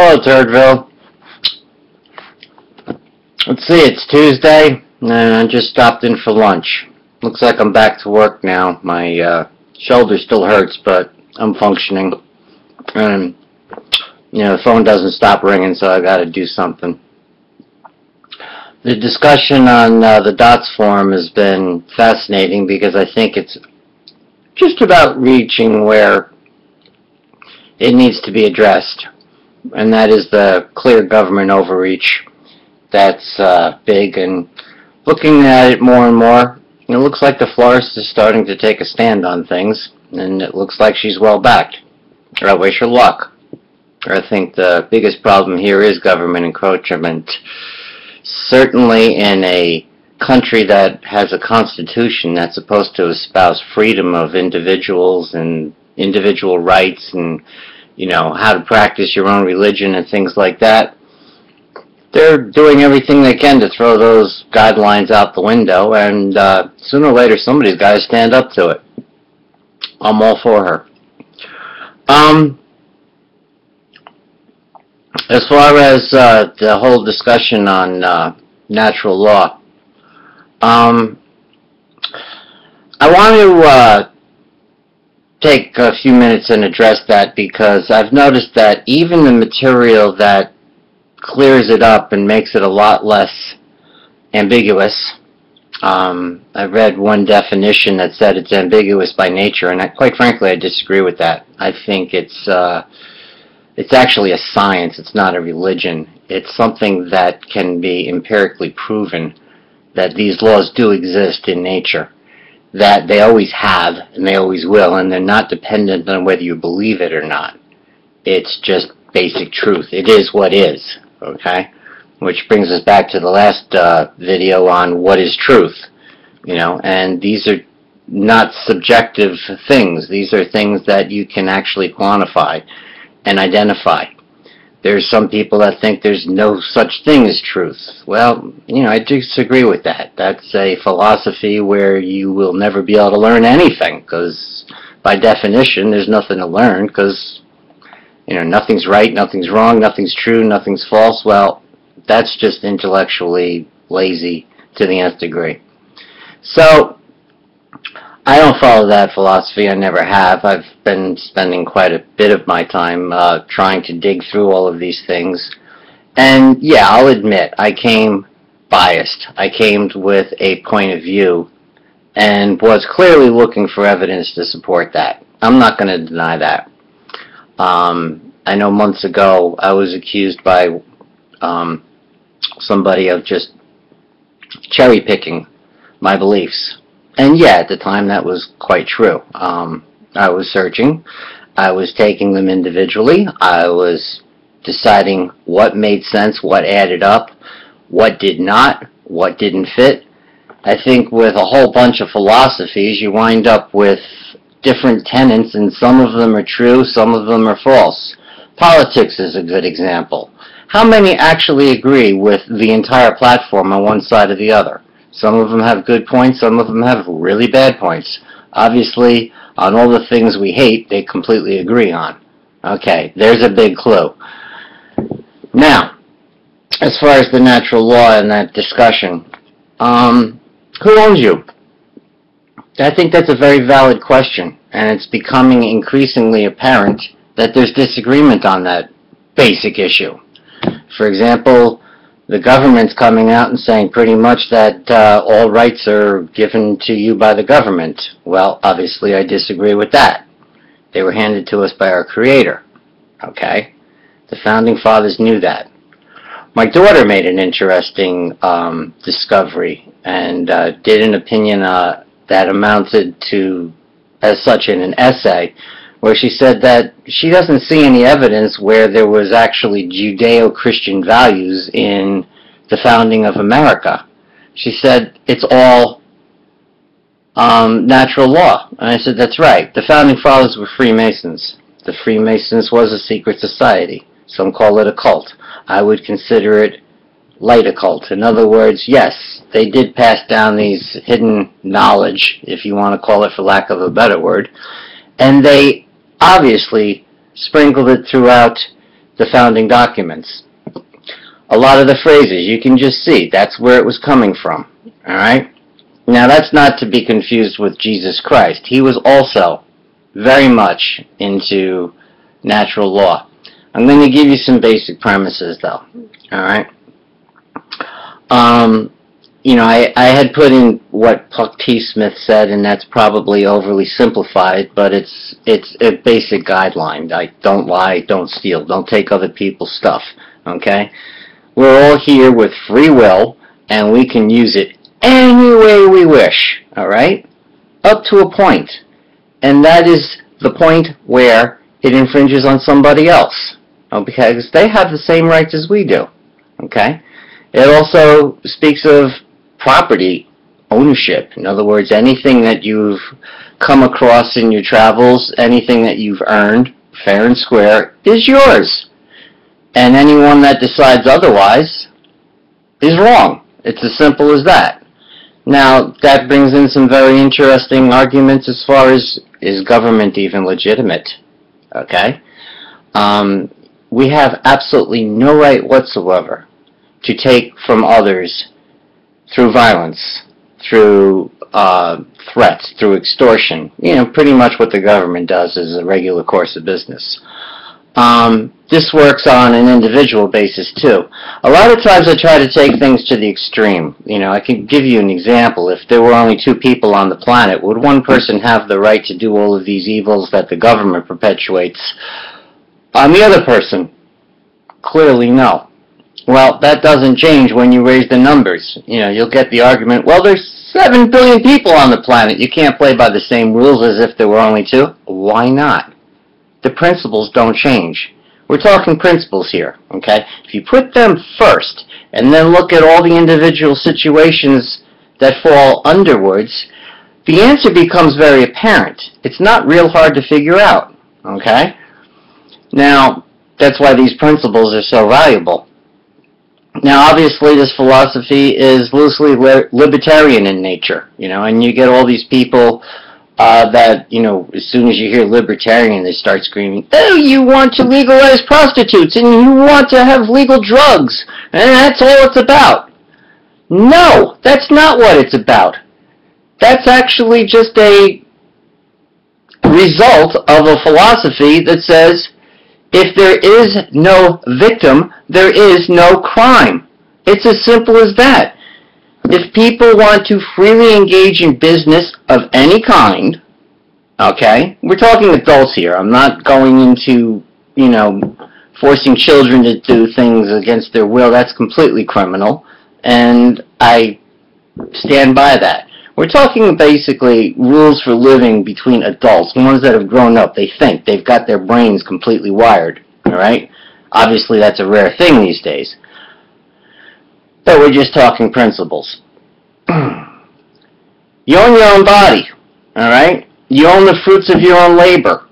Hello, Turdville. Let's see, it's Tuesday, and I just stopped in for lunch. Looks like I'm back to work now. My shoulder still hurts, but I'm functioning. And, the phone doesn't stop ringing, so I gotta do something. The discussion on the DOTS forum has been fascinating because I think it's just about reaching where it needs to be addressed. And that is the clear government overreach that's big, and looking at it more and more, it looks like the florist is starting to take a stand on things, and it looks like she's well backed. I wish her luck. I think the biggest problem here is government encroachment. Certainly in a country that has a constitution that's supposed to espouse freedom of individuals and individual rights and how to practice your own religion and things like that, they're doing everything they can to throw those guidelines out the window, and sooner or later somebody's got to stand up to it. I'm all for her. As far as the whole discussion on natural law, I want to take a few minutes and address that, because I've noticed that even the material that clears it up and makes it a lot less ambiguous. I read one definition that said it's ambiguous by nature, and quite frankly I disagree with that. I think it's actually a science. It's not a religion. It's something that can be empirically proven, that these laws do exist in nature, that they always have and they always will, and they're not dependent on whether you believe it or not. It's just basic truth. It is what is, okay? Which brings us back to the last video on what is truth, and these are not subjective things. These are things that you can actually quantify and identify. There's some people that think there's no such thing as truth. Well, I disagree with that. That's a philosophy where you will never be able to learn anything, because by definition there's nothing to learn, because nothing's right, nothing's wrong, nothing's true, nothing's false. Well, that's just intellectually lazy to the nth degree. So I don't follow that philosophy. I never have. I've been spending quite a bit of my time trying to dig through all of these things. And yeah, I'll admit, I came biased. I came with a point of view and was clearly looking for evidence to support that. I'm not going to deny that. I know months ago I was accused by somebody of just cherry picking my beliefs. And yeah, at the time that was quite true. I was searching. I was taking them individually. I was deciding what made sense, what added up, what did not, what didn't fit. I think with a whole bunch of philosophies, you wind up with different tenets, and some of them are true, some of them are false. Politics is a good example. How many actually agree with the entire platform on one side or the other? Some of them have good points, some of them have really bad points. Obviously, on all the things we hate, they completely agree on. Okay, there's a big clue. Now, as far as the natural law and that discussion, who owns you? I think that's a very valid question, and it's becoming increasingly apparent that there's disagreement on that basic issue. For example, the government's coming out and saying pretty much that all rights are given to you by the government. Well, obviously I disagree with that. They were handed to us by our Creator. Okay? The Founding Fathers knew that. My daughter made an interesting discovery and did an opinion that amounted to, as such, in an essay, where she said that she doesn't see any evidence where there was actually Judeo-Christian values in the founding of America. She said it's all natural law. And I said, that's right. The founding fathers were Freemasons. The Freemasons was a secret society. Some call it a cult. I would consider it light occult. In other words, yes, they did pass down these hidden knowledge, if you want to call it for lack of a better word, and they obviously sprinkled it throughout the founding documents. A lot of the phrases, you can just see that's where it was coming from. All right? Now, that's not to be confused with Jesus Christ. He was also very much into natural law. I'm going to give you some basic premises, though. All right? I had put in what Puck T. Smith said, and that's probably overly simplified, but it's a basic guideline. Like, don't lie, don't steal, don't take other people's stuff. Okay? We're all here with free will, and we can use it any way we wish, all right? Up to a point. And that is the point where it infringes on somebody else, because they have the same rights as we do, okay? It also speaks of property ownership. In other words, anything that you've come across in your travels, anything that you've earned, fair and square, is yours. And anyone that decides otherwise is wrong. It's as simple as that. Now, that brings in some very interesting arguments as far as, is government even legitimate? Okay? We have absolutely no right whatsoever to take from others through violence, through threats, through extortion. Pretty much what the government does is a regular course of business. This works on an individual basis too. A lot of times I try to take things to the extreme. I can give you an example. If there were only 2 people on the planet, would one person have the right to do all of these evils that the government perpetuates on the other person? Clearly no. Well, that doesn't change when you raise the numbers. You'll get the argument, well, there's 7 billion people on the planet. You can't play by the same rules as if there were only 2. Why not? The principles don't change. We're talking principles here, okay? If you put them first and then look at all the individual situations that fall underwards, the answer becomes very apparent. It's not real hard to figure out, okay? Now, that's why these principles are so valuable. Now, obviously, this philosophy is loosely libertarian in nature, and you get all these people that, as soon as you hear libertarian, they start screaming, oh, you want to legalize prostitutes, and you want to have legal drugs, and that's all it's about. No, that's not what it's about. That's actually just a result of a philosophy that says, if there is no victim, there is no crime. It's as simple as that. If people want to freely engage in business of any kind, okay, we're talking adults here. I'm not going into, forcing children to do things against their will. That's completely criminal, and I stand by that. We're talking basically rules for living between adults, ones that have grown up. They think. They've got their brains completely wired, all right? Obviously, that's a rare thing these days. But we're just talking principles. You own your own body, all right? You own the fruits of your own labor.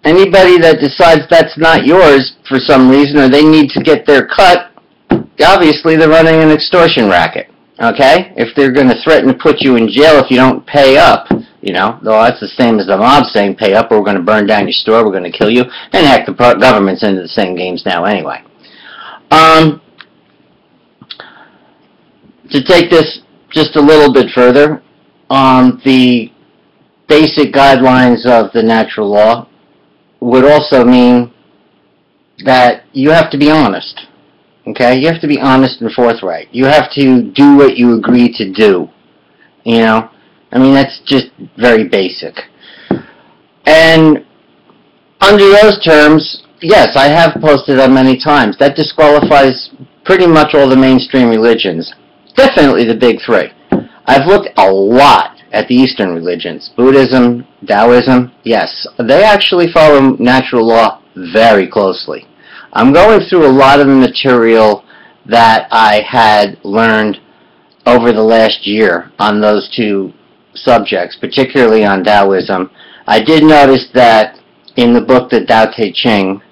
Anybody that decides that's not yours for some reason, or they need to get their cut, obviously they're running an extortion racket, okay? If they're going to threaten to put you in jail if you don't pay up, though that's the same as the mob saying pay up or we're going to burn down your store, we're going to kill you, and heck, the government's into the same games now anyway. To take this just a little bit further, the basic guidelines of the natural law would also mean that you have to be honest, okay? You have to be honest and forthright. You have to do what you agree to do, that's just very basic. And under those terms, yes, I have posted that many times. That disqualifies pretty much all the mainstream religions. Definitely the big 3. I've looked a lot at the Eastern religions. Buddhism, Taoism, yes. They actually follow natural law very closely. I'm going through a lot of the material that I had learned over the last year on those 2 subjects, particularly on Taoism. I did notice that in the book, The Tao Te Ching,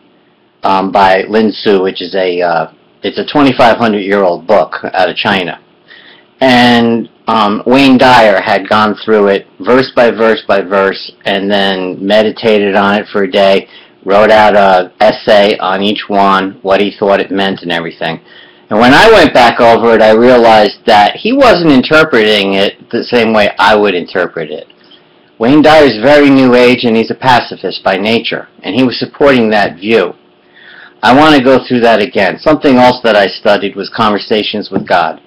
by Lin Su, which is it's a 2,500-year-old book out of China. And Wayne Dyer had gone through it verse by verse by verse and then meditated on it for a day, wrote out an essay on each one, what he thought it meant and everything. And when I went back over it, I realized that he wasn't interpreting it the same way I would interpret it. Wayne Dyer's very new age, and he's a pacifist by nature, and he was supporting that view. I want to go through that again. Something else that I studied was Conversations with God.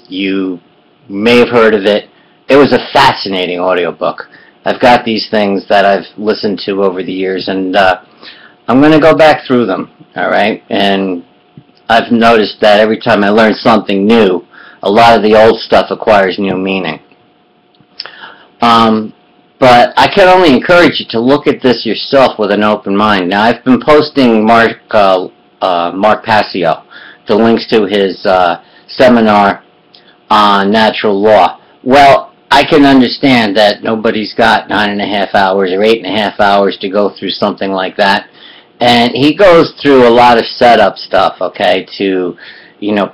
You may have heard of it. It was a fascinating audiobook. I've got these things that I've listened to over the years, and I'm going to go back through them, all right? And I've noticed that every time I learn something new, a lot of the old stuff acquires new meaning. But I can only encourage you to look at this yourself with an open mind. Now, I've been posting Mark Passio, the links to his seminar on natural law. Well, I can understand that nobody's got 9.5 hours or 8.5 hours to go through something like that. And he goes through a lot of setup stuff, okay, to,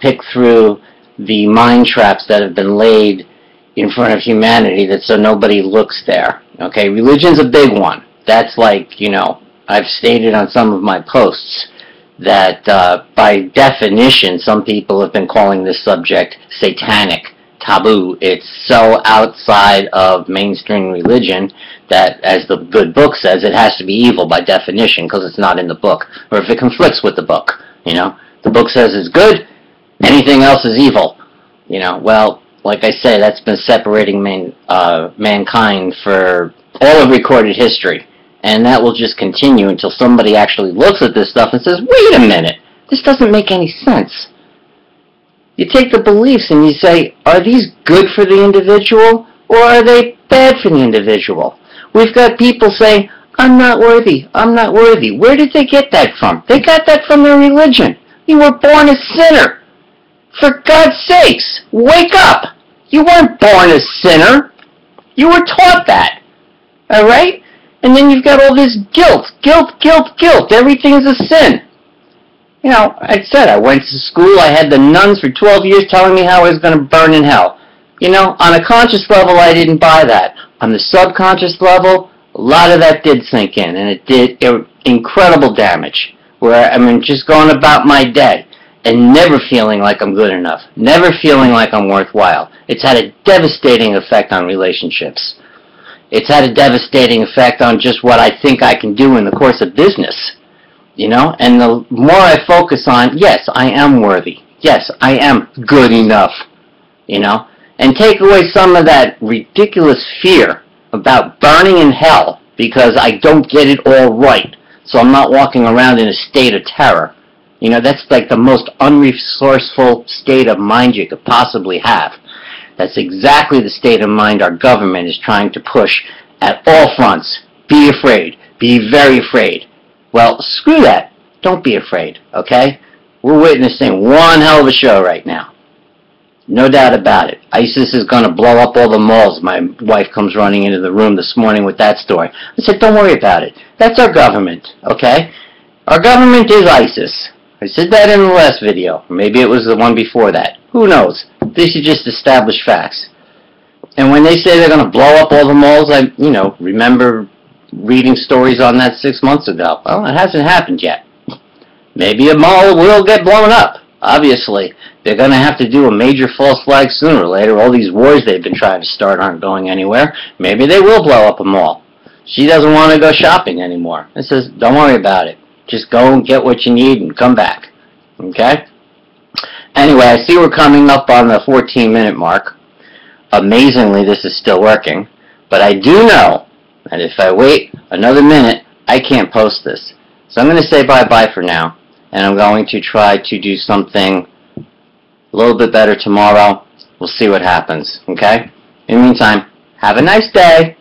pick through the mind traps that have been laid in front of humanity that so nobody looks there. Okay, religion's a big one. That's like, I've stated on some of my posts that by definition, some people have been calling this subject satanic, taboo. It's so outside of mainstream religion that, as the good book says, it has to be evil by definition because it's not in the book, or if it conflicts with the book. The book says it's good, anything else is evil. Well, like I say, that's been separating mankind for all of recorded history. And that will just continue until somebody actually looks at this stuff and says, wait a minute, this doesn't make any sense. You take the beliefs and you say, are these good for the individual or are they bad for the individual? We've got people saying, I'm not worthy, I'm not worthy. Where did they get that from? They got that from their religion. You were born a sinner. For God's sakes, wake up! You weren't born a sinner. You were taught that. Alright? And then you've got all this guilt. Everything's a sin. I said I went to school. I had the nuns for 12 years telling me how I was going to burn in hell. On a conscious level, I didn't buy that. On the subconscious level, a lot of that did sink in, and it did incredible damage. Where I'm just going about my day and never feeling like I'm good enough, never feeling like I'm worthwhile. It's had a devastating effect on relationships. It's had a devastating effect on just what I think I can do in the course of business. And the more I focus on, yes, I am worthy. Yes, I am good enough. And take away some of that ridiculous fear about burning in hell because I don't get it all right. So I'm not walking around in a state of terror. That's like the most unresourceful state of mind you could possibly have. That's exactly the state of mind our government is trying to push at all fronts. Be afraid. Be very afraid. Well, screw that. Don't be afraid, okay? We're witnessing one hell of a show right now. No doubt about it. ISIS is going to blow up all the malls. My wife comes running into the room this morning with that story. I said, don't worry about it. That's our government, okay? Our government is ISIS. I said that in the last video. Maybe it was the one before that. Who knows? These are just established facts. And when they say they're going to blow up all the malls, I, remember reading stories on that 6 months ago. Well, it hasn't happened yet. Maybe a mall will get blown up. Obviously, they're going to have to do a major false flag sooner or later. All these wars they've been trying to start aren't going anywhere. Maybe they will blow up a mall. She doesn't want to go shopping anymore. I says, don't worry about it. Just go and get what you need and come back. Okay? Anyway, I see we're coming up on the 14-minute mark. Amazingly, this is still working. But I do know that if I wait another minute, I can't post this. So I'm going to say bye-bye for now. And I'm going to try to do something a little bit better tomorrow. We'll see what happens. Okay? In the meantime, have a nice day.